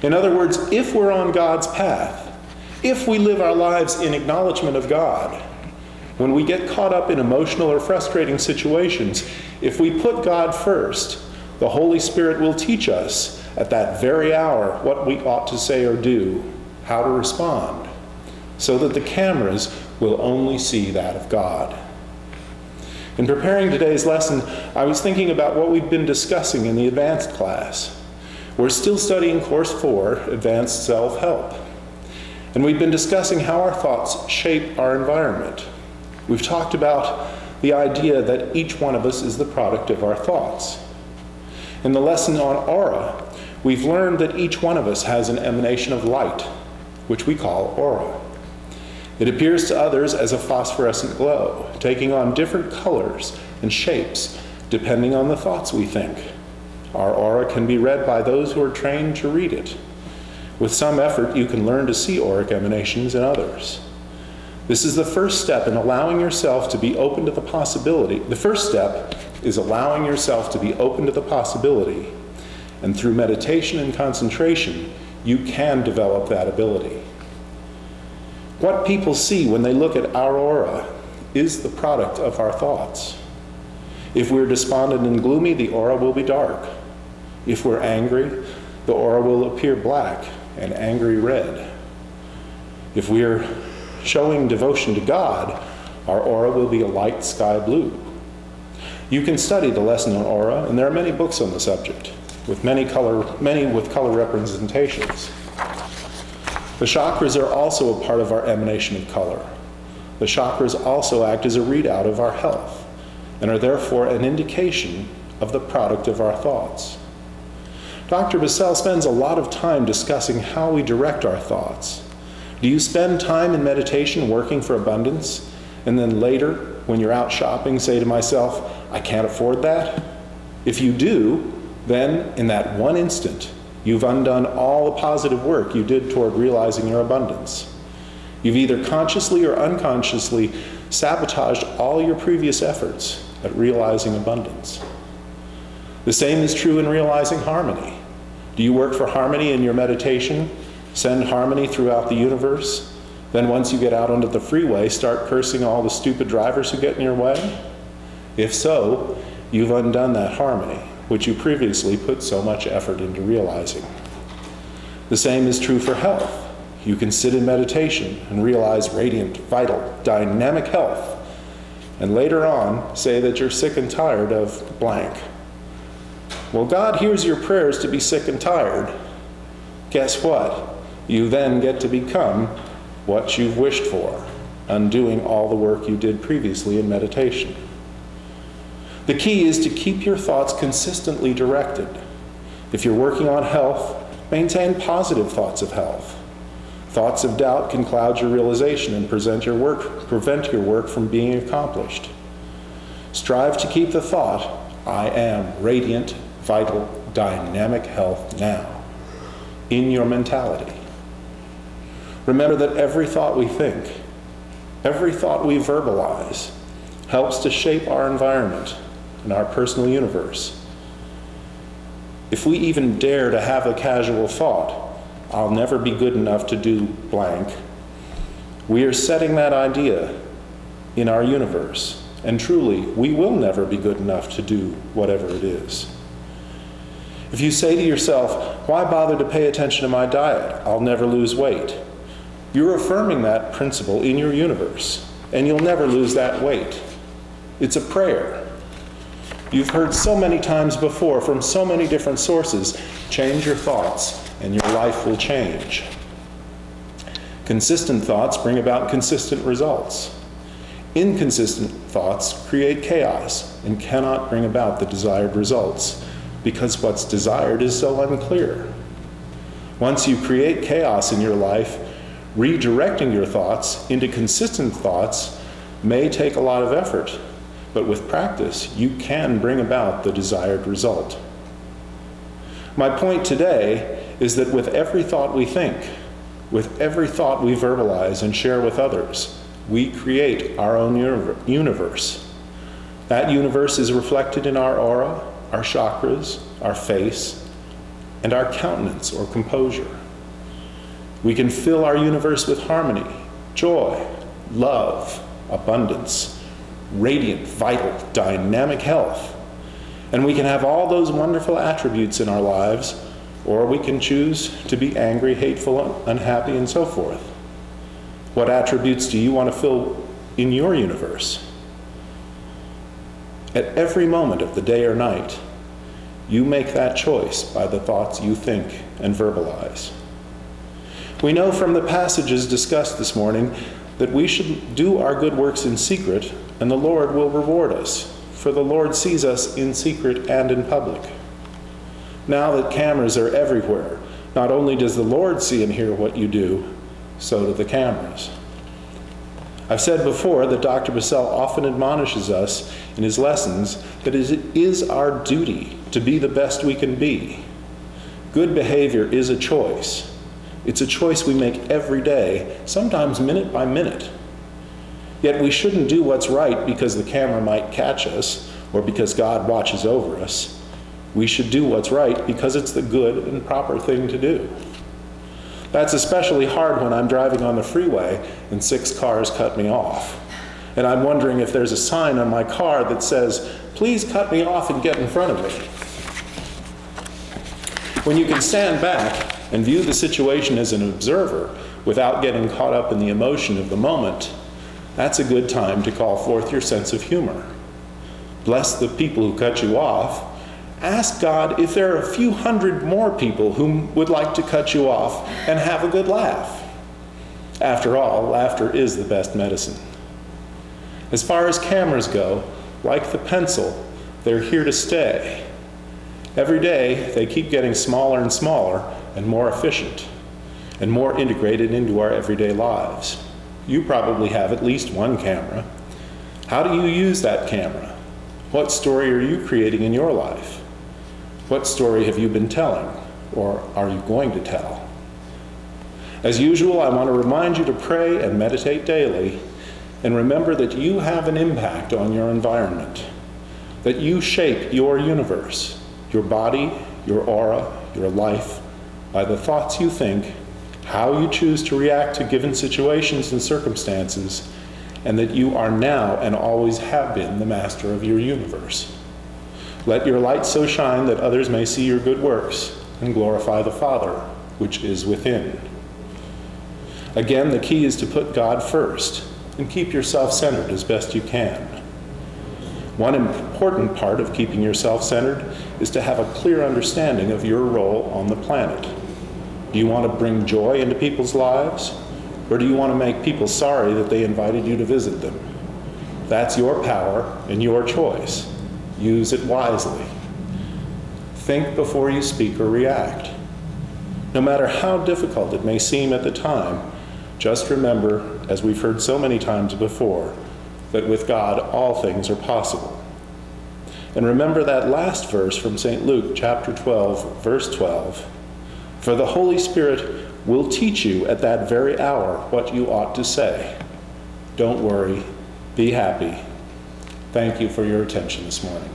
In other words, if we're on God's path, if we live our lives in acknowledgement of God, when we get caught up in emotional or frustrating situations, if we put God first, the Holy Spirit will teach us at that very hour what we ought to say or do, how to respond, so that the cameras will only see that of God. In preparing today's lesson, I was thinking about what we've been discussing in the advanced class. We're still studying Course 4, Advanced Self-Help. And we've been discussing how our thoughts shape our environment. We've talked about the idea that each one of us is the product of our thoughts. In the lesson on aura, we've learned that each one of us has an emanation of light, which we call aura. It appears to others as a phosphorescent glow, taking on different colors and shapes depending on the thoughts we think. Our aura can be read by those who are trained to read it. With some effort, you can learn to see auric emanations in others. This is the first step in allowing yourself to be open to the possibility. The first step is allowing yourself to be open to the possibility. And through meditation and concentration, you can develop that ability. What people see when they look at our aura is the product of our thoughts. If we're despondent and gloomy, the aura will be dark. If we're angry, the aura will appear black and angry red. If we're showing devotion to God, our aura will be a light sky blue. You can study the lesson on aura, and there are many books on the subject, with many with color representations. The chakras are also a part of our emanation of color. The chakras also act as a readout of our health, and are therefore an indication of the product of our thoughts. Dr. Bissell spends a lot of time discussing how we direct our thoughts. Do you spend time in meditation working for abundance, and then later, when you're out shopping, say to myself, I can't afford that? If you do, then in that one instant, you've undone all the positive work you did toward realizing your abundance. You've either consciously or unconsciously sabotaged all your previous efforts at realizing abundance. The same is true in realizing harmony. Do you work for harmony in your meditation? Send harmony throughout the universe? Then once you get out onto the freeway, start cursing all the stupid drivers who get in your way? If so, you've undone that harmony, which you previously put so much effort into realizing. The same is true for health. You can sit in meditation and realize radiant, vital, dynamic health, and later on say that you're sick and tired of blank. Well, God hears your prayers to be sick and tired. Guess what? You then get to become what you've wished for, undoing all the work you did previously in meditation. The key is to keep your thoughts consistently directed. If you're working on health, maintain positive thoughts of health. Thoughts of doubt can cloud your realization and prevent your work from being accomplished. Strive to keep the thought, I am radiant, vital, dynamic health now, in your mentality. Remember that every thought we think, every thought we verbalize, helps to shape our environment and our personal universe. If we even dare to have a casual thought, I'll never be good enough to do blank, we are setting that idea in our universe, and truly, we will never be good enough to do whatever it is. If you say to yourself, why bother to pay attention to my diet? I'll never lose weight. You're affirming that principle in your universe, and you'll never lose that weight. It's a prayer. You've heard so many times before from so many different sources, change your thoughts and your life will change. Consistent thoughts bring about consistent results. Inconsistent thoughts create chaos and cannot bring about the desired results because what's desired is so unclear. Once you create chaos in your life, redirecting your thoughts into consistent thoughts may take a lot of effort, but with practice, you can bring about the desired result. My point today is that with every thought we think, with every thought we verbalize and share with others, we create our own universe. That universe is reflected in our aura, our chakras, our face, and our countenance or composure. We can fill our universe with harmony, joy, love, abundance, radiant, vital, dynamic health. And we can have all those wonderful attributes in our lives, or we can choose to be angry, hateful, unhappy, and so forth. What attributes do you want to fill in your universe? At every moment of the day or night, you make that choice by the thoughts you think and verbalize. We know from the passages discussed this morning that we should do our good works in secret, and the Lord will reward us, for the Lord sees us in secret and in public. Now that cameras are everywhere, not only does the Lord see and hear what you do, so do the cameras. I've said before that Dr. Bassell often admonishes us in his lessons that it is our duty to be the best we can be. Good behavior is a choice. It's a choice we make every day, sometimes minute by minute. Yet we shouldn't do what's right because the camera might catch us or because God watches over us. We should do what's right because it's the good and proper thing to do. That's especially hard when I'm driving on the freeway and 6 cars cut me off. And I'm wondering if there's a sign on my car that says, "Please cut me off and get in front of me." When you can stand back and view the situation as an observer without getting caught up in the emotion of the moment, that's a good time to call forth your sense of humor. Bless the people who cut you off. Ask God if there are a few hundred more people who would like to cut you off and have a good laugh. After all, laughter is the best medicine. As far as cameras go, like the pencil, they're here to stay. Every day, they keep getting smaller and smaller and more efficient and more integrated into our everyday lives. You probably have at least one camera. How do you use that camera? What story are you creating in your life? What story have you been telling, or are you going to tell? As usual, I want to remind you to pray and meditate daily, and remember that you have an impact on your environment, that you shape your universe, your body, your aura, your life, by the thoughts you think, how you choose to react to given situations and circumstances, and that you are now and always have been the master of your universe. Let your light so shine that others may see your good works and glorify the Father, which is within. Again, the key is to put God first and keep yourself centered as best you can. One important part of keeping yourself centered is to have a clear understanding of your role on the planet. Do you want to bring joy into people's lives, or do you want to make people sorry that they invited you to visit them? That's your power and your choice. Use it wisely. Think before you speak or react. No matter how difficult it may seem at the time, just remember, as we've heard so many times before, that with God all things are possible. And remember that last verse from St. Luke chapter 12, verse 12. For the Holy Spirit will teach you at that very hour what you ought to say. Don't worry, be happy. Thank you for your attention this morning.